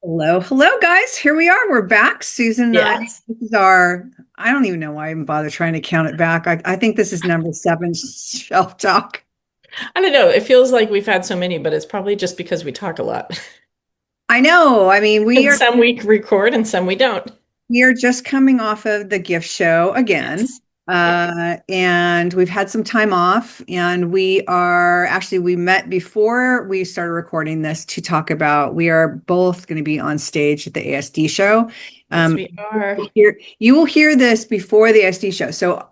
Hello, hello, guys. Here we are. We're back. Susan and I. Yes. This is I don't even know why I even bother trying to count it back. I think this is number seven shelf talk. I don't know. It feels like we've had so many, but it's probably just because we talk a lot. I know. I mean, And some we record and some we don't. we are just coming off of the gift show again. Yes. Yeah. And we've had some time off, and we met before we started recording this to talk about we are both going to be on stage at the ASD show. Yes, Um, we are. you will hear this before the ASD show. So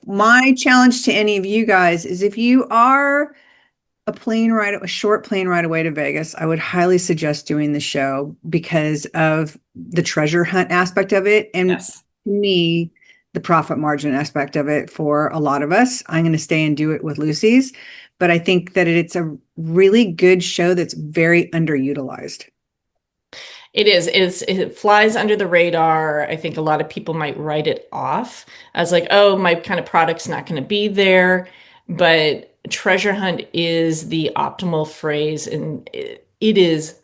my challenge to any of you guys is if you are a short plane ride away to Vegas, I would highly suggest doing the show because of the treasure hunt aspect of it. And Yes. to me, the profit margin aspect of it for a lot of us. I'm going to stay and do it with Lucy's, but I think that it's a really good show that's very underutilized. It is. It flies under the radar. I think a lot of people might write it off as like, oh, my kind of product's not going to be there. But treasure hunt is the optimal phrase, and it is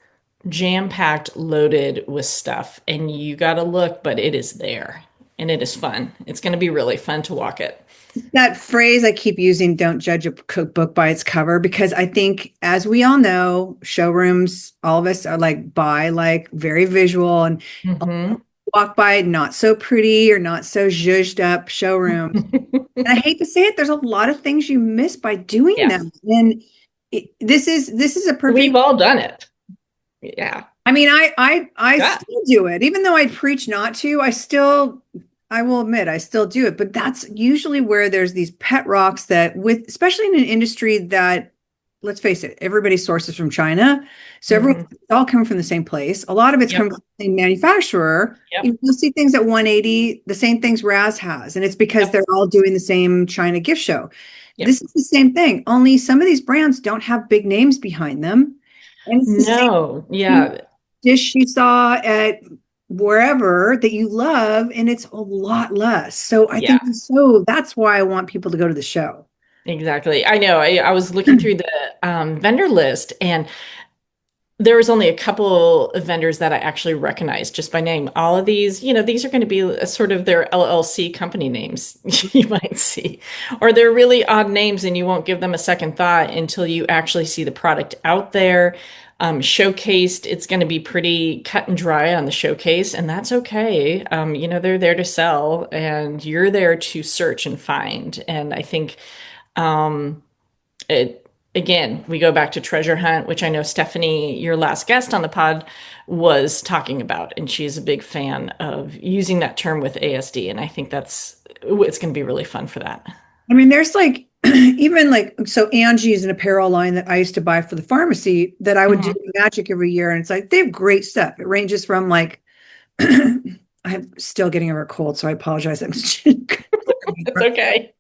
jam-packed, loaded with stuff. And you got to look, but it is there. And it is fun. It's going to be really fun to walk it. That phrase I keep using, don't judge a cookbook by its cover, because I think, as we all know, showrooms, all of us are like very visual and Hmm. walk by not so pretty or not so zhuzhed up showrooms. And I hate to say it, there's a lot of things you miss by doing Yeah. them. And this is a We've perfect. all done it. Yeah. I mean, I Yeah. still do it, even though I preach not to. I will admit, I still do it. But that's usually where there's these pet rocks that, especially in an industry that, let's face it, everybody sources from China, so everyone Hmm. it's all coming from the same place. A lot of it's coming Yep. from the same manufacturer. Yep. You'll see things at 180, the same things Raz has, and it's because Yep. they're all doing the same China gift show. Yep. This is the same thing, only some of these brands don't have big names behind them. And it's the No. same Yeah. dish you saw at wherever that you love, and it's a lot less. So I Yeah. think that's why I want people to go to the show. Exactly. I know. I was looking through the vendor list, and there was only a couple of vendors that I actually recognized just by name. All of these, these are going to be a sort of their LLC company names you might see, or they're really odd names, and you won't give them a second thought until you actually see the product out there, showcased. It's going to be pretty cut and dry on the showcase, and that's okay. They're there to sell, and you're there to search and find. And I think um, it again, we go back to treasure hunt, which I know Stephanie, your last guest on the pod, was talking about, and she's a big fan of using that term with ASD, and I think it's going to be really fun for that. I mean, there's like even like so Angie is an apparel line that I used to buy for the pharmacy that I would do Mhm. magic every year. And it's like they have great stuff. It ranges from like I'm still getting over a cold, so I apologize. It's okay.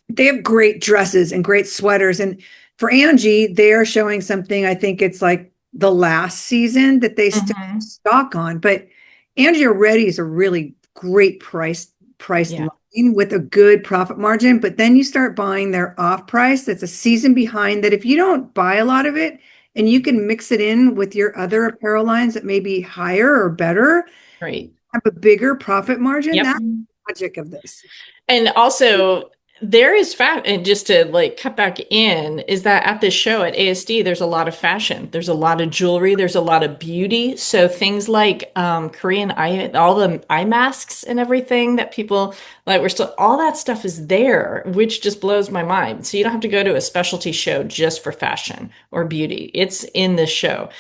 They have great dresses and great sweaters. And for Angie, they are showing something. I think it's like the last season that they still have Hmm. stock on. But Angie already is a really great price Yeah. line with a good profit margin. But then you start buying their off price that's a season behind that if you don't buy a lot of it and you can mix it in with your other apparel lines that may be higher or better, Great. have a bigger profit margin. Yep. That's the logic of this. And also, there is fat, and just to like cut back in, is that at this show at ASD, there's a lot of fashion, there's a lot of jewelry, there's a lot of beauty. So things like Korean eye, all the eye masks and everything that people like, we're still, all that stuff is there, which just blows my mind. So you don't have to go to a specialty show just for fashion or beauty. It's in this show.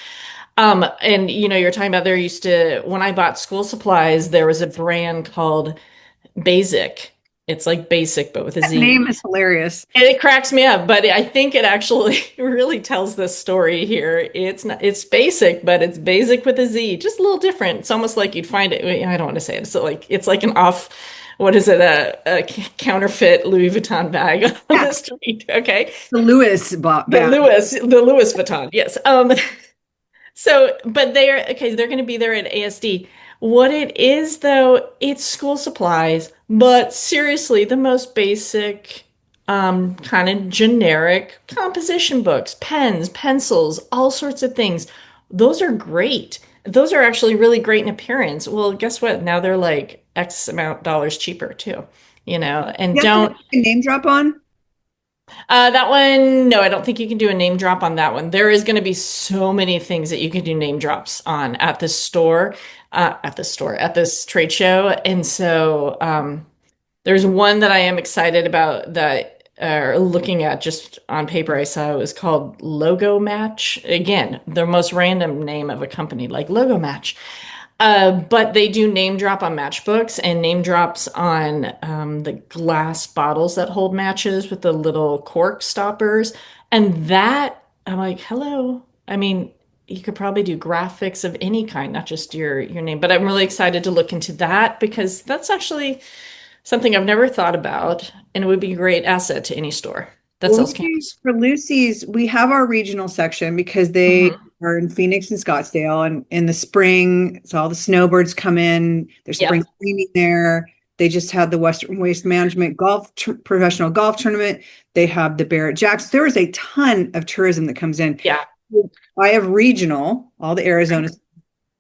And you're talking about there used to, when I bought school supplies, there was a brand called Basic. It's like basic, but with a That Z. name is hilarious. And it cracks me up, but I think it actually really tells this story here. It's basic, but it's basic with a Z, just a little different. It's almost like you'd find it. I don't want to say it. So like it's like an off, what is it, a counterfeit Louis Vuitton bag on Yeah, the street. Okay. the Lewis bought The back. Louis Vuitton. Yes. So, but they're okay, they're going to be there at ASD. What it is, though, it's school supplies, but seriously, the most basic, kind of generic composition books, pens, pencils, all sorts of things. Those are great. those are actually really great in appearance. Well, guess what? Now they're like X amount dollars cheaper too, and You have to don't name drop on. that one, no, I don't think you can do a name drop on that one. There is going to be so many things that you can do name drops on at this store, at this trade show. And so there's one that I am excited about that looking at just on paper I saw it was called Logo Match. Again, the most random name of a company like Logo Match. But they do name drop on matchbooks and name drops on the glass bottles that hold matches with the little cork stoppers. And that, I'm like, hello. I mean, you could probably do graphics of any kind, not just your name. But I'm really excited to look into that because that's actually something I've never thought about, and it would be a great asset to any store that Well, sells candles. for Lucy's, we have our regional section because they Hmm. are in Phoenix and Scottsdale. And in the spring, so all the snowbirds come in, there's spring Yep. cleaning there. They just had the Western Waste Management professional golf tournament. They have the Barrett Jacks. There is a ton of tourism that comes in. Yeah. I have regional, all the Arizona,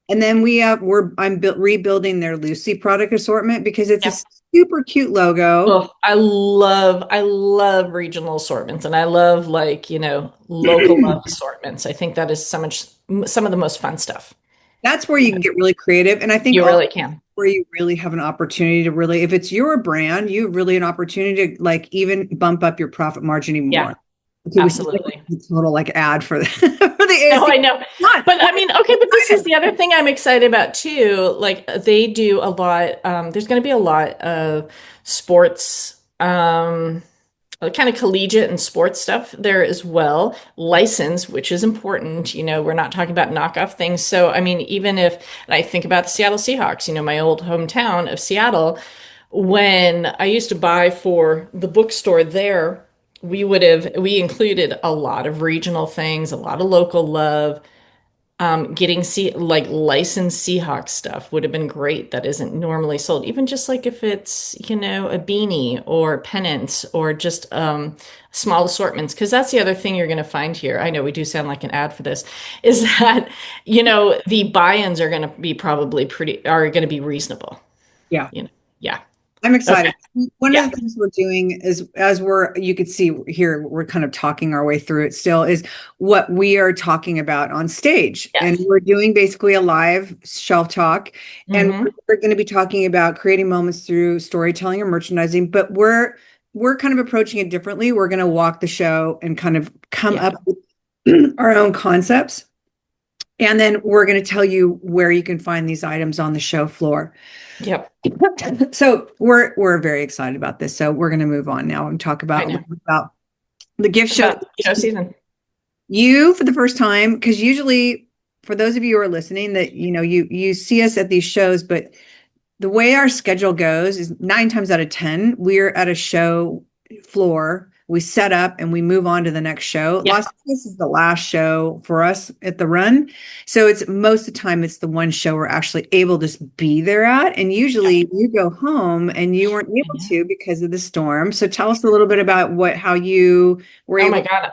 and then rebuilding their Lucy product assortment because it's a Yep. super cute logo. Oh, I love regional assortments and I love local love assortments. I think that is some of the most fun stuff. That's where you can get really creative. And I think You also really can. where you really have an opportunity to really, if it's your brand, you have really an opportunity to like even bump up your profit margin even Yeah, more. Okay, we sound like absolutely. a total like ad for the for the No, ASC. I know. Not. But I mean, okay, but this is the other thing I'm excited about too. Like they do a lot, there's going to be a lot of sports, kind of collegiate and sports stuff there as well. License, which is important. We're not talking about knockoff things. So, I mean, even if and I think about the Seattle Seahawks, my old hometown of Seattle, when I used to buy for the bookstore there, we included a lot of regional things, a lot of local love. Getting like licensed Seahawks stuff would have been great that isn't normally sold. Even just like if it's, a beanie or pennants or just small assortments, because that's the other thing you're going to find here. I know we do sound like an ad for this, is that, the buy-ins are going to be are going to be reasonable. Yeah. Yeah. I'm Okay. excited. One of Yeah. the things we're doing is, as you could see here, we're kind of talking our way through it still, is what we are talking about on stage. And Yes. we're doing basically a live shelf talk. And Hmm. we're going to be talking about creating moments through storytelling or merchandising, but we're kind of approaching it differently. We're going to walk the show and kind of come Yeah. up with our own concepts. And then we're going to tell you where you can find these items on the show floor. Yep. So we're very excited about this. So we're going to move on now and talk I about know. the gift show. About show season. You for the first time, because usually for those of you who are listening, that you see us at these shows, but the way our schedule goes is 9 times out of 10, we're at a show floor. We set up and we move on to the next show. Yeah. Las Vegas is the last show for us at the run. So it's most of the time it's the one show we're actually able to be there at. And usually you go home and you weren't able Yeah. to because of the storm. So tell us a little bit about how you were Oh my able. God.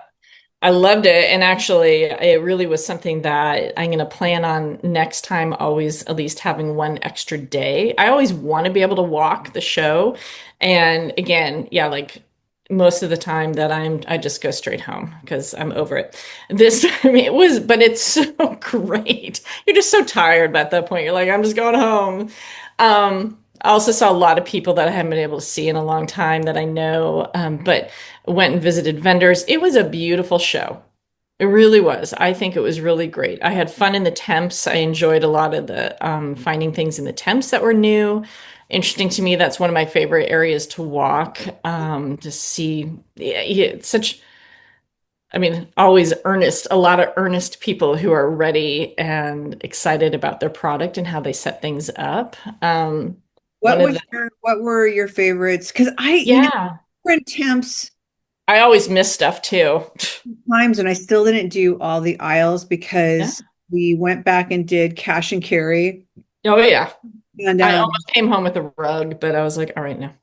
I loved it. And actually, it really was something that I'm going to plan on next time, always at least having one extra day. I always want to be able to walk the show. And again, yeah, like most of the time that I just go straight home because I'm over it. This time but it's so great. You're just so tired at that point. You're like, I'm just going home. I also saw a lot of people that I haven't been able to see in a long time that I know, but went and visited vendors. It was a beautiful show. It really was. I think it was really great. I had fun in the temps. I enjoyed a lot of the finding things in the temps that were new. Interesting to me. That's one of my favorite areas to walk, to see. Yeah, it's I mean, always earnest, a lot of earnest people who are ready and excited about their product and how they set things up. One of the, What were your favorites? Because yeah, different temps I always miss stuff too. times, and I still didn't do all the aisles Yeah. because we went back and did cash and carry. Oh, yeah. And I almost came home with a rug, but I was like, all right, now.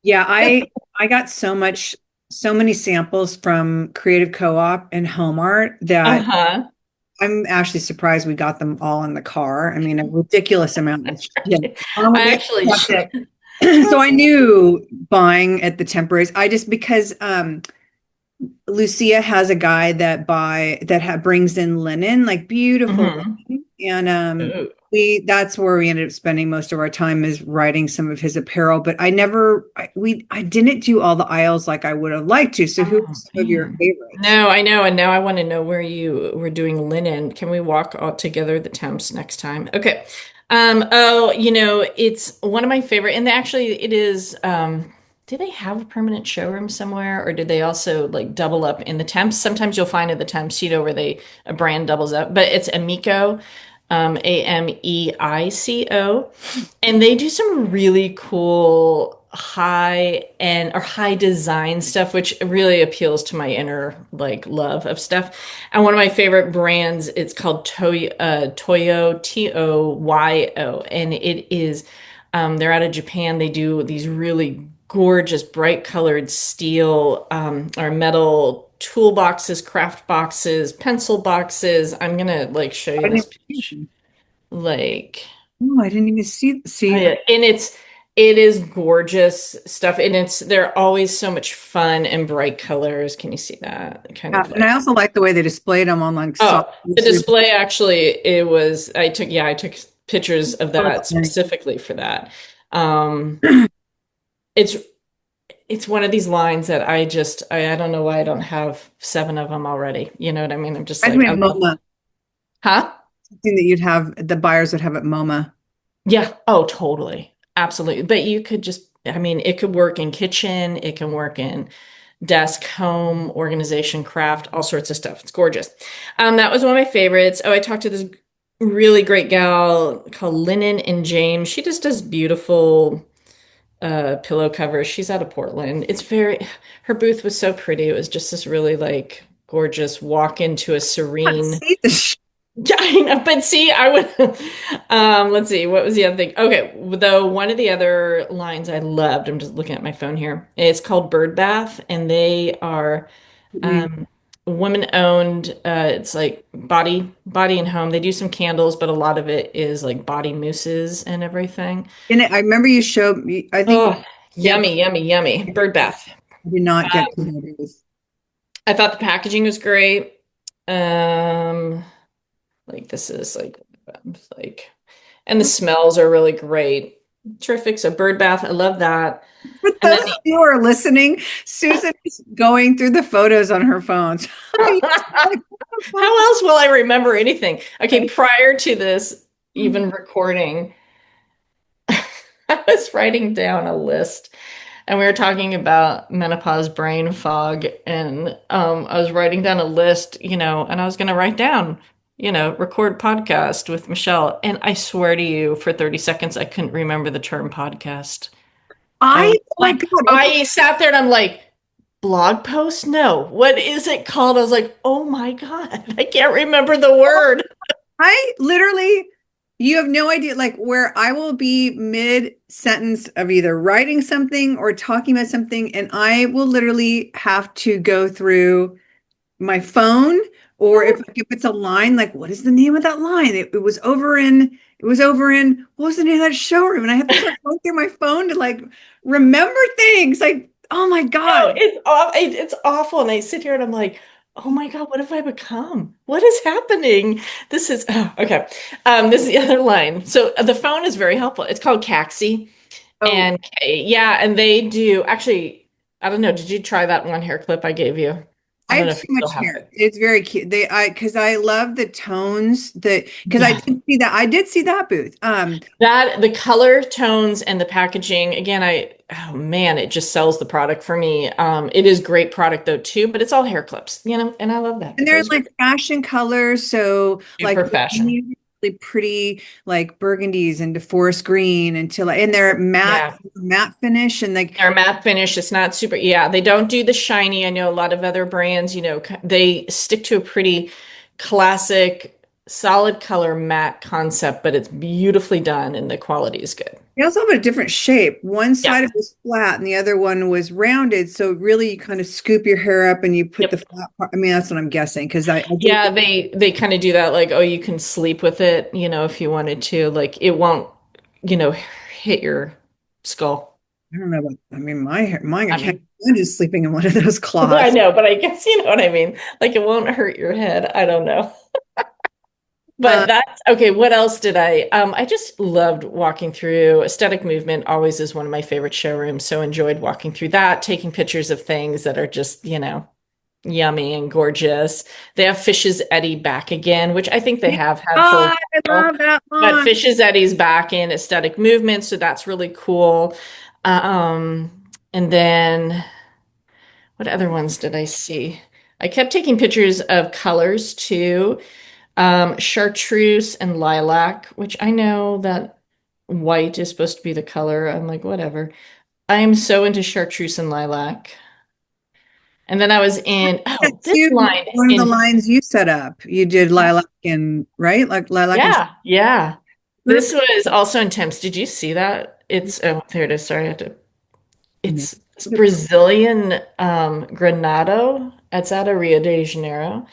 yeah, I got so many samples from Creative Co-op and Home Art that Uh-huh. I'm actually surprised we got them all in the car. I mean, a ridiculous amount of shit. I They actually kept it. So I knew buying at the temporaries. I just because Lucia has a guy that brings in linen, like beautiful Mhm. linen. And Ooh. that's where we ended up spending most of our time is writing some of his apparel. But I didn't do all the aisles like I would have liked to. So who are Oh, some of your man. favorites? No, I know. And now I want to know where you were doing linen. Can we walk all together the Thames next time? Okay. It's one of my favorite, and actually it is, do they have a permanent showroom somewhere, or did they also like double up in the Thames? Sometimes you'll find at the Thames, where a brand doubles up, but it's Amico, Ameico. And they do some really cool high end or high design stuff, which really appeals to my inner like love of stuff. And one of my favorite brands, it's called Toyo, Toyo, and it is they're out of Japan. They do these really gorgeous, bright colored steel or metal toolboxes, craft boxes, pencil boxes. I'm gonna like show you I this didn't, picture. Like oh, I didn't even Oh, see. yeah. And it is gorgeous stuff, and they're always so much fun and bright colors. Can you see that? Kind Yeah, of and I like, also like the way they displayed them on like soft. oh, the display actually, I took pictures of that specifically for that. Um it's it's one of these lines that I don't know why I don't have seven of them already. You know what I mean? I'm just I like, mean, I love, MoMA, huh? something that you'd have the buyers would have at MoMA. Yeah. Oh, totally. Absolutely. But you could just, I mean, it could work in kitchen, it can work in desk, home, organization, craft, all sorts of stuff. It's gorgeous. That was one of my favorites. Oh, I talked to this really great gal called Linen and James. She just does beautiful pillow covers. She's out of Portland. Her booth was so pretty. It was just this really like gorgeous walk into a Can't serene. see the Yeah, I know, but see, I would let's see, what was the other thing? Okay, though one of the other lines I loved, I'm just looking at my phone here. It's called Bird Bath, and they are um women owned. It's like body and home. They do some candles, but a lot of it is like body mousses and everything. And I remember you showed me, I think, Oh, yeah, yummy, yummy, yummy. Bird I Bath. did not get to Um, that. It was, I thought the packaging was great. Um, like this is like and the smells are really great. Terrific. So bird bath, I love that. for And then those of you who are listening, Susan is going through the photos on her phones. Like, what the how else will I remember anything? Okay, fuck? prior to this even recording, I was writing down a list and we were talking about menopause brain fog and I was writing down a list, and I was going to write down, record podcast with Michelle, and I swear to you for 30 seconds I couldn't remember the term podcast. I was Oh my like, God. Okay. I sat there and I'm like, blog post? No. What is it called? I was like, oh my God, I can't remember the word. I literally, you have no idea, like where I will be mid sentence of either writing something or talking about something, and I will literally have to go through my phone, or if it's a line, like what is the name of that line? It was over in what was the name of that showroom? And I have to start going through my phone to like remember things. Like, oh my No, God. it's awful. And I sit here and I'm like, oh my God, what have I become? What is happening? Okay. This is the other line. So the phone is very helpful. It's called Caxi. Oh, Yeah, and they do actually, I don't know, did you try that one hair clip I gave you? I I don't have know if too you still much have hair. it. It's very cute. Because I love the tones because Yeah. I did see that booth. That the color tones and the packaging, again, oh man, it just sells the product for me. It is great product though too, but it's all hair clips, and I love that. And It they're was like great. fashion colors. So like Super fashion. really pretty like burgundies into forest green and they're Yeah. matte finish and like Their matte finish, it's not super. Yeah, they don't do the shiny. I know a lot of other brands, they stick to a pretty classic, solid color matte concept, but it's beautifully done and the quality is good. They also have a different shape. One Yeah. side of it was flat and the other one was rounded. So really you kind of scoop your hair up and you put the Yep. flat part. I mean, that's what I'm guessing because I did. Yeah, they kind of do that like, oh, you can sleep with it, if you wanted to. Like it won't, hit your skull. I don't know. I mean, my hair, mine, I I can't mean, imagine sleeping in one of those I cloths. know, but I guess you know what I mean. Like it won't hurt your head. I don't know. Uh, But that's okay. What else did I just loved walking through Aesthetic Movement always is one of my favorite showrooms. So enjoyed walking through that, taking pictures of things that are just, yummy and gorgeous. They have Fish's Eddy back again, which I think they yeah. have had for a Oh, I while. love that But line. Fish's Eddy's back in Aesthetic Movement, so that's really cool. Um, and then what other ones did I see? I kept taking pictures of colors too. Chartreuse and lilac, which I know that white is supposed to be the color. I'm like, whatever. I'm so into chartreuse and lilac. And then I was in, That oh, this too, line one of the in, lines you set up. You did lilac and right, like lilac and yeah, yeah. sugar. This was also intense. Did you see that? Oh, there it is. Sorry, I had to, No. it's Brazilian Granado. It's out of Rio de Janeiro.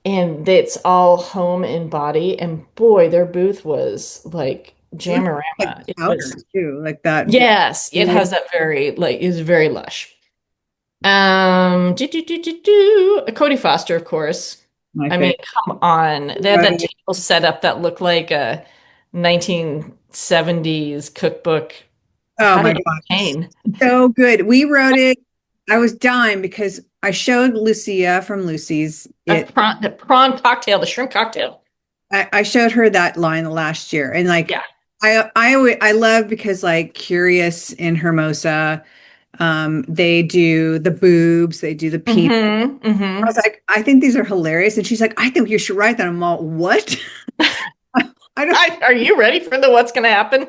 And it's all home and body. And boy, their booth was like It looks like Jamarama. It was, powder too, like that. yes, it Gold. has that very, like, it's very lush. Cody Foster, of course. My I mean, favorite. come on. They had that Right. table set up that looked like a 1970s cookbook. Oh How do my you gosh, entertain? so good. We wrote it. I was dying because I showed Lucia from Lucy's it. The prawn cocktail, the shrimp cocktail. I showed her that line last year, and like Yeah. I love because like Curious in Hermosa, they do the boobs, they do the peep. Mm-hmm. I Mm-hmm. was like, I think these are hilarious, and she's like, I think you should write that. I'm all, what? I don't. Are you ready for the what's going to happen?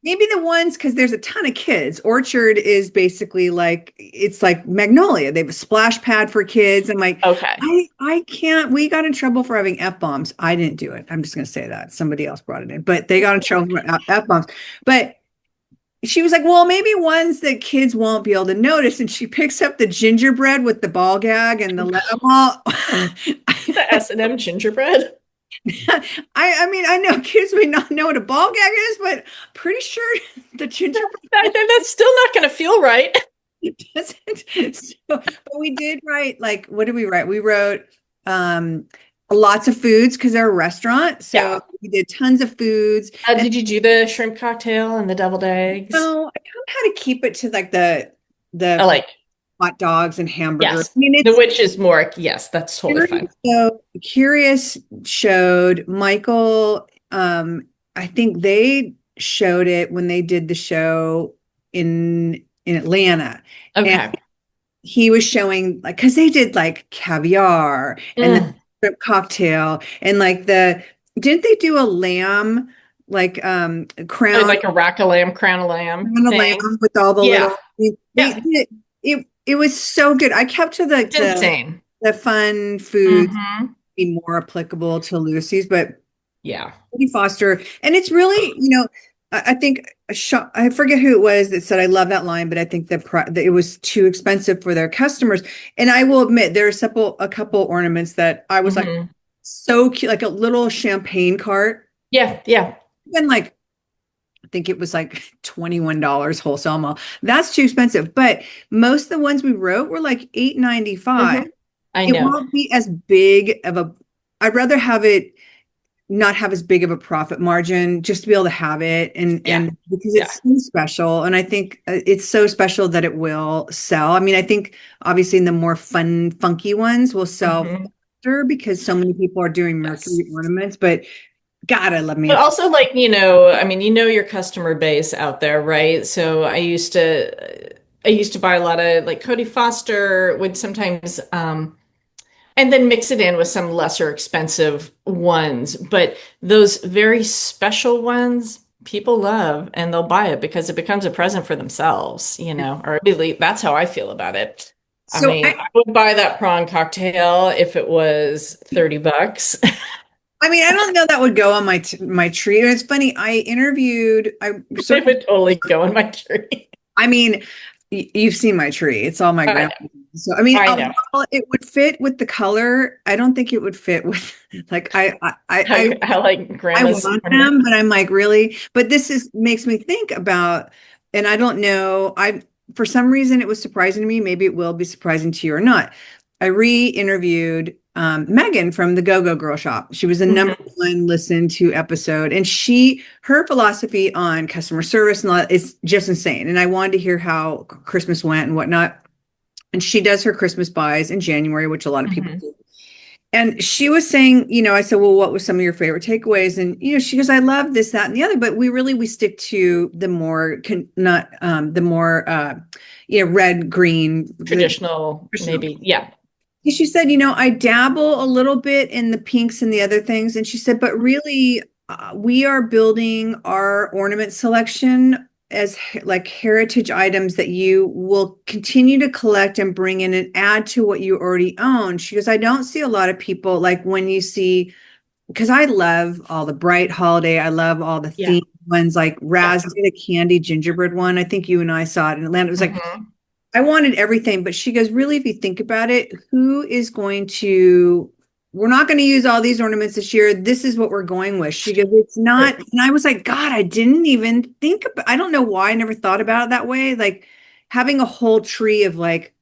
Maybe the ones because there's a ton of kids. Orchard is basically like it's like Magnolia. They have a splash pad for kids. I'm like, Okay. I can't. We got in trouble for having F bombs. I didn't do it. I'm just gonna say that. Somebody else brought it in, but they got in trouble for F bombs. But she was like, well, maybe ones that kids won't be able to notice. And she picks up the gingerbread with the ball gag and the I'm all The S&M gingerbread. I mean, I know kids may not know what a ball gag is, but pretty sure the gingerbread That's still not going to feel right. doesn't. So, but we did write like, what did we write? We wrote lots of foods because they're a restaurant. Yeah. So we did tons of foods. And Did you do the shrimp cocktail and the deviled eggs? so I kind of had to keep it to like the I like, hot dogs and hamburgers. yes. I mean, The it's which is more, yes, that's totally Curious, fine. so Curious showed Michael. I think they showed it when they did the show in Atlanta, and Okay. he was showing like because they did like caviar and the Mm. shrimp cocktail and like the didn't they do a lamb like Oh, crown like a rack of lamb, crown of lamb on a lamb thing. with all the Yeah. little Yeah. it was so good. I kept to It's insane. the fun foods Hmm. be more applicable to Lucy's, but Yeah. Jodie Foster, and it's really, I think I forget who it was that said I love that line, but I think that it was too expensive for their customers. And I will admit there are a couple ornaments that I was like Hmm. so cute, like a little champagne cart, Yeah. Yeah. and like I think it was like $21 wholesale mall. That's too expensive, but most of the ones we wrote were like $8.95. Hmm. I It know. won't be as big of a. I'd rather have it not have as big of a profit margin, just to be able to have it Yeah. and because Yeah. it's so special, and I think it's so special that it will sell. I mean, I think obviously in the more fun, funky ones will sell Hmm. faster because so many people are doing Yes. Mercury ornaments. But God, I love me But a also, like, I mean, your customer base out there, right? So I used to buy a lot of like Cody Foster would sometimes, and then mix it in with some lesser expensive ones. But those very special ones, people love and they'll buy it because it becomes a present for themselves, or at least that's how I feel about it. I so mean, I would buy that prawn cocktail if it was $30. I mean, I don't know that would go on my tree. And it's funny, so It would totally go in my tree. I mean, you've seen my tree. It's all my I grandma. know. So I mean, I know. while it would fit with the color. I don't think it would fit with like I like I grandma's want ornament. them, but I'm like, really? But this is makes me think about, and I don't know. For some reason it was surprising to me. Maybe it will be surprising to you or not. I re-interviewed Megan from the Go-Go Girl Shop. She was the number Mhm. one listened to episode, and her philosophy on customer service and all that is just insane. And I wanted to hear how Christmas went and whatnot. And she does her Christmas buys in January, which a lot of people Mhm. do. And she was saying, I said, well, what was some of your favorite takeaways? And, she goes, I love this, that, and the other, but we stick to the more, not the more, red, green, the Traditional, traditional. maybe. Yeah. She said, I dabble a little bit in the pinks and the other things. And she said, but really, we are building our ornament selection as like heritage items that you will continue to collect and bring in and add to what you already own. She goes, I don't see a lot of people like when you see, because I love all the bright holiday, I love all the Yeah. themed ones like Yeah. Raz did a candy gingerbread one. I think you and I saw it in Atlanta. It was like, Mhm. I wanted everything, but she goes, really, if you think about it, we're not going to use all these ornaments this year. This is what we're going with. She goes, it's not. Right. And I was like, God, I didn't even think about, I don't know why I never thought about it that way. Like having a whole tree of like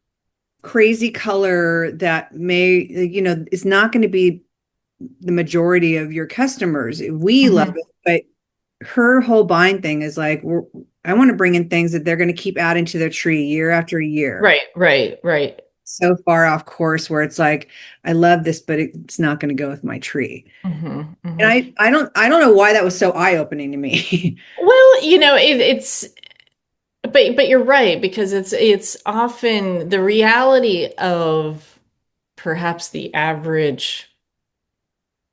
crazy color that is not going to be the majority of your customers. We love Mhm. it, but her whole buying thing is like, I want to bring in things that they're going to keep adding to their tree year after year. Right, right, right. So far off course where it's like, I love this, but it's not going to go with my tree. Mhm. And Mhm. I don't know why that was so eye-opening to me. Well, it's but you're right because it's often the reality of perhaps the average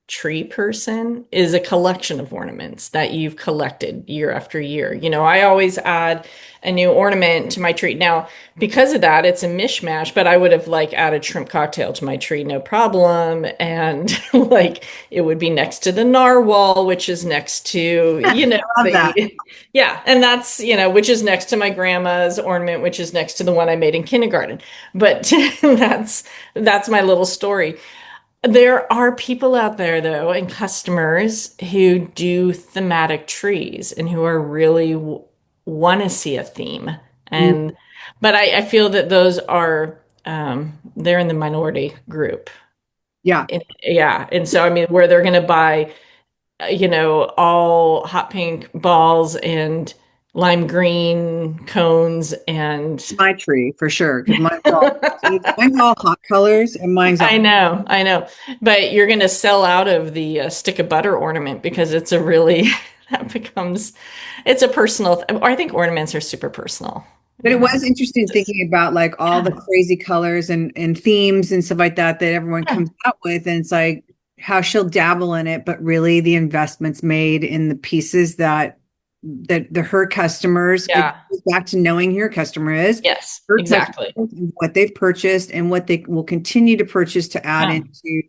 tree person is a collection of ornaments that you've collected year after year. I always add a new ornament to my tree. Now, because of that, it's a mishmash, but I would have like added shrimp cocktail to my tree, no problem. And like it would be next to the narwhal, which is next to, I love that. yeah, and that's, which is next to my grandma's ornament, which is next to the one I made in kindergarten. But that's my little story. There are people out there, though, and customers who do thematic trees and who are really want to see a theme. Mm, And but I feel that those are they're in the minority group. yeah. Yeah, and so I mean, where they're going to buy, all hot pink balls and lime green cones and My tree for sure. Because mine's all hot colors and mine's all, I know. But you're going to sell out of the stick of butter ornament because it's a really, that becomes, it's a personal, or I think ornaments are super personal. but it was interesting thinking about like all the Yeah, crazy colors and themes and stuff like that everyone yeah, comes out with. And it's like how she'll dabble in it, but really the investments made in the pieces that her customers, it yeah, goes back to knowing who your customer is, yes, her exactly. customers, and what they've purchased and what they will continue to purchase to add Yeah, into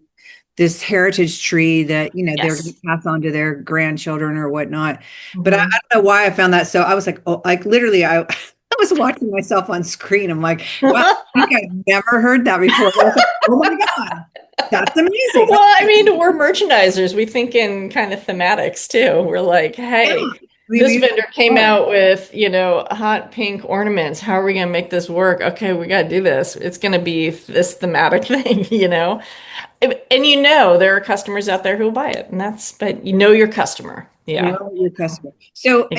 this heritage tree that they're going to yes. pass on to their grandchildren or whatnot. But I Mhm. don't know why I found that. So I was like, oh, like literally, I I was watching myself on screen. I'm like, wow, I think I've never heard that before. I was like, oh my God, that's amazing. Well, I mean, we're merchandisers. We think in kind of thematics too. We're like, Yeah. hey, I mean, this these vendor came are, out with, hot pink ornaments. How are we going to make this work? Okay, we got to do this. It's going to be this thematic thing. And there are customers out there who will buy it. And but your customer. Yeah. your customer. So,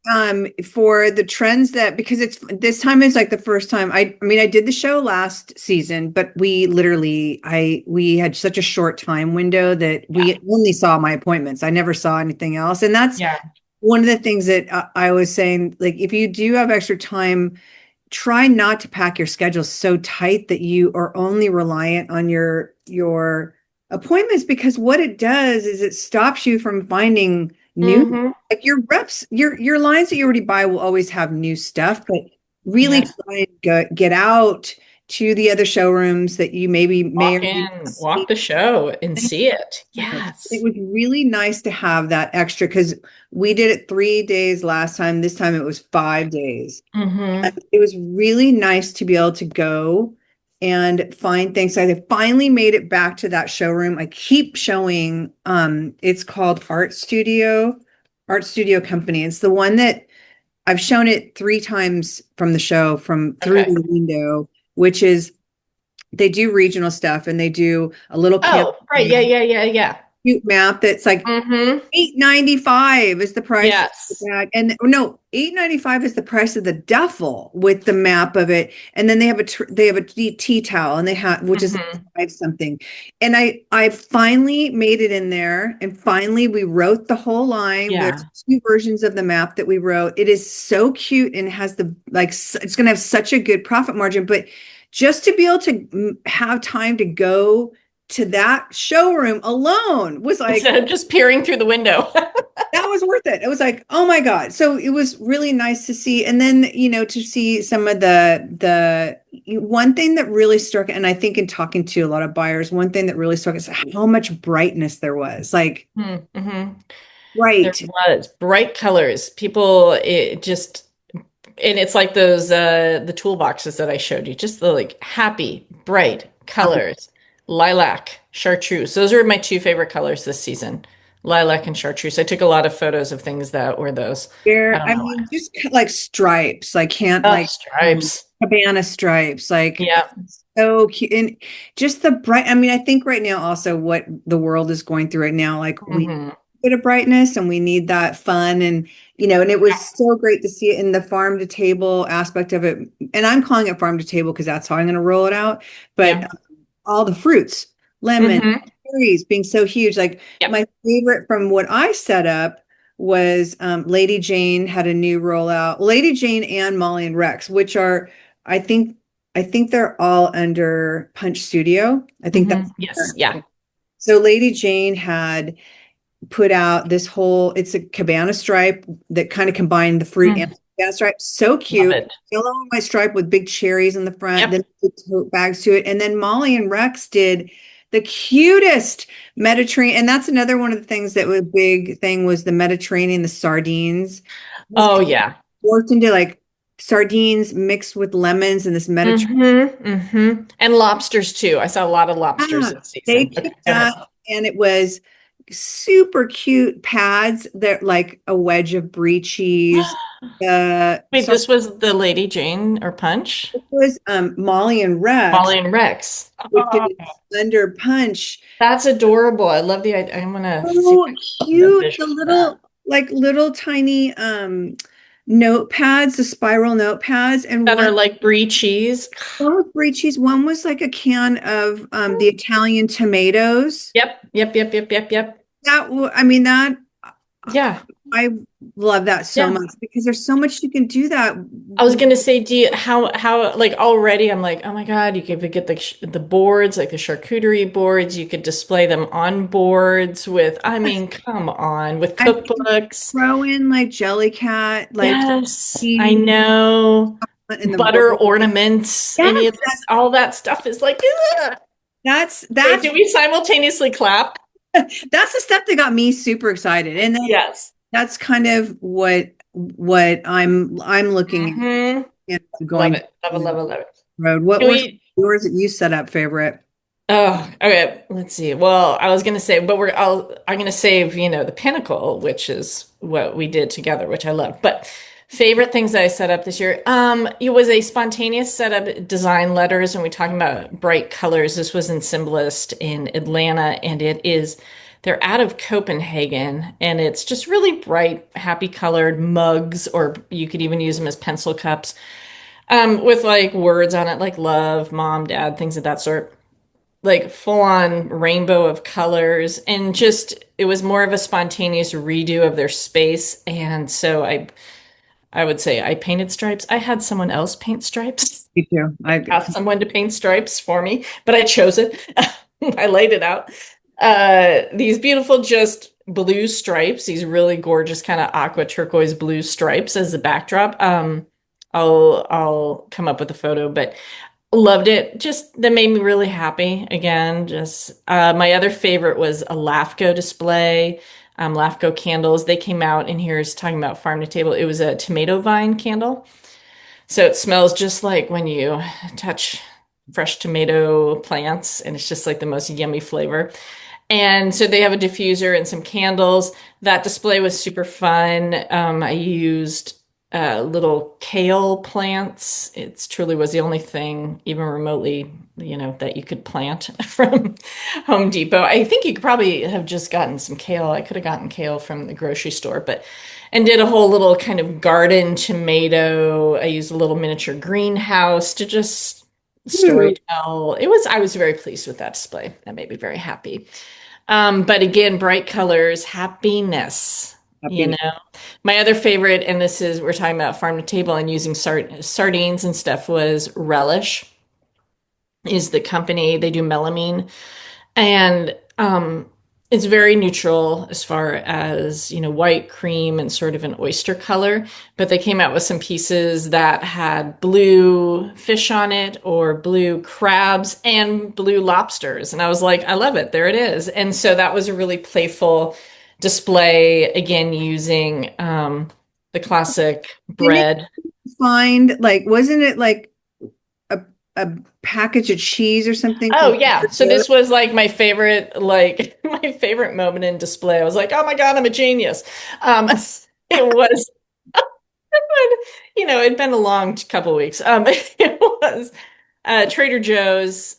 and for the trends that because it's this time is like the first time I mean I did the show last season, but we had such a short time window that Yeah. we only saw my appointments. I never saw anything else, and that's Yeah. one of the things that I was saying. Like, if you do have extra time, try not to pack your schedule so tight that you are only reliant on your appointments, because what it does is it stops you from finding new, Hmm. like your reps, your lines that you already buy will always have new stuff, but really Yeah. try and get out to the other showrooms that you maybe may or Walk may in, not walk see. the show and see it. It Yes. was really nice to have that extra because we did it 3 days last time. This time it was 5 days. Mm-hmm. It was really nice to be able to go and find things. I finally made it back to that showroom. I keep showing, it's called Art Studio Company. It's the one that I've shown it 3 times from the show from through Okay. the window, which is they do regional stuff and they do a little Oh, right. Yeah, yeah, yeah, yeah. cute map that's like Mm-hmm. $8.95 is the price of the Yes. bag. And no, $8.95 is the price of the duffel with the map of it. And then they have a tea towel and they have which is Mm-hmm. 5 something. And I finally made it in there and finally we wrote the whole line. There's Yeah. 2 versions of the map that we wrote. It is so cute and has the like it's going to have such a good profit margin, but just to be able to have time to go to that showroom alone was like Instead of just peering through the window. that was worth it. It was like, oh my God. So it was really nice to see. And then, to see some of the one thing that really struck, and I think in talking to a lot of buyers, one thing that really struck is how much brightness there was. Like Mm-hmm. There bright. was bright colors. People, it just, and it's like those the toolboxes that I showed you, just the like happy, bright colors. Lilac, chartreuse. Those are my two favorite colors this season. Lilac and chartreuse. I took a lot of photos of things that were those. I don't I know why. mean, just like stripes, like can't Oh, like stripes. cabana stripes, like Yeah. so cute. And just the bright, I mean, I think right now also what the world is going through right now, like we Hmm. bit of brightness and we need that fun and and it was so great to see it in the farm to table aspect of it. And I'm calling it farm to table because that's how I'm going to roll it out. But Yeah. all the fruits, lemon, Hmm. cherries being so huge. Like Yep. my favorite from what I set up was Lady Jane had a new rollout. Lady Jane and Molly and Rex, which are I think they're all under Punch Studio. I think Hmm. that's Yes. Yeah. so Lady Jane had put out this whole it's a cabana stripe that kind of combined the fruit and Mm. cabana stripe. So Love cute. it. Yellow and white stripe with big cherries in the front, then Yep. the tote bags to it. And then Molly and Rex did the cutest Mediterranean. And that's another one of the things that was a big thing was the Mediterranean, the sardines. It was Oh, yeah. worked into like sardines mixed with lemons and this Mediterranean. And lobsters too. I saw a lot of lobsters Ah, this they season. Okay, took go ahead. that and it was super cute pads that like a wedge of brie cheese. Wait, Sorry, this was the Lady Jane or Punch? it was Molly and Rex, Molly and Rex. which Oh, is under Punch. that's adorable. I love the idea. I'm gonna see if So I can find a cute. The visual of that. little tiny notepads, the spiral notepads, and That are like brie cheese. one was brie cheese, one was like a can of the Italian tomatoes. Yep, yep, yep, yep, yep, yep. I mean that Yeah, I love that so yeah. much because there's so much you can do that. I was gonna say, do you how like already I'm like, oh my God, you could get the boards, like the charcuterie boards, you could display them on boards with, I mean, come on, with I mean, cookbooks. throw in like Jellycat, like Yes, I cheese know. in the Butter bowl. ornaments, Yes, any of this, all that stuff is like, ugh. that's Wait, that's do we simultaneously clap? that's the stuff that got me super excited. And Yes. that's kind of what I'm looking Hmm. at Love going it. Love it, down love the it, love it. road. What Can were we yours that you set up favorite? Oh, okay. Let's see. Well, I was gonna say, but I'm gonna save, the pinnacle, which is what we did together, which I love. But favorite things that I set up this year. It was a spontaneous setup, design letters, and we're talking about bright colors. This was in Symbolist in Atlanta, and they're out of Copenhagen, and it's just really bright, happy colored mugs, or you could even use them as pencil cups, with like words on it, like love, mom, dad, things of that sort, like full on rainbow of colors, and just it was more of a spontaneous redo of their space. And so I would say I painted stripes. I had someone else paint stripes. Me too. Asked someone to paint stripes for me, but I chose it. I laid it out. These beautiful just blue stripes, these really gorgeous kind of aqua turquoise blue stripes as the backdrop. I'll come up with a photo, but Loved it. Just that made me really happy. Again, just my other favorite was a LAFCO display. LAFCO candles. They came out, and here's talking about farm to table. It was a tomato vine candle. So it smells just like when you touch fresh tomato plants, and it's just like the most yummy flavor. And so they have a diffuser and some candles. That display was super fun. I used little kale plants. It truly was the only thing, even remotely, that you could plant from Home Depot. I think you could probably have just gotten some kale. I could have gotten kale from the grocery store, and did a whole little kind of garden tomato. I used a little miniature greenhouse to just Ooh, storytell. I was very pleased with that display. That made me very happy. But again, bright colors, happiness, you happy. know. My other favorite, and we're talking about farm to table and using sardines and stuff, was Relish, is the company. They do melamine. And it's very neutral as far as, white cream and sort of an oyster color. But they came out with some pieces that had blue fish on it, or blue crabs and blue lobsters. And I was like, I love it. There it is. And so that was a really playful display, again, using the classic Didn't bread. it find like, wasn't it like a a package of cheese or something Oh from yeah. Trader So Joe's? this was like my favorite, like my favorite moment in display. I was like, oh my God, I'm a genius. It was, it'd been a long couple weeks. It was Trader Joe's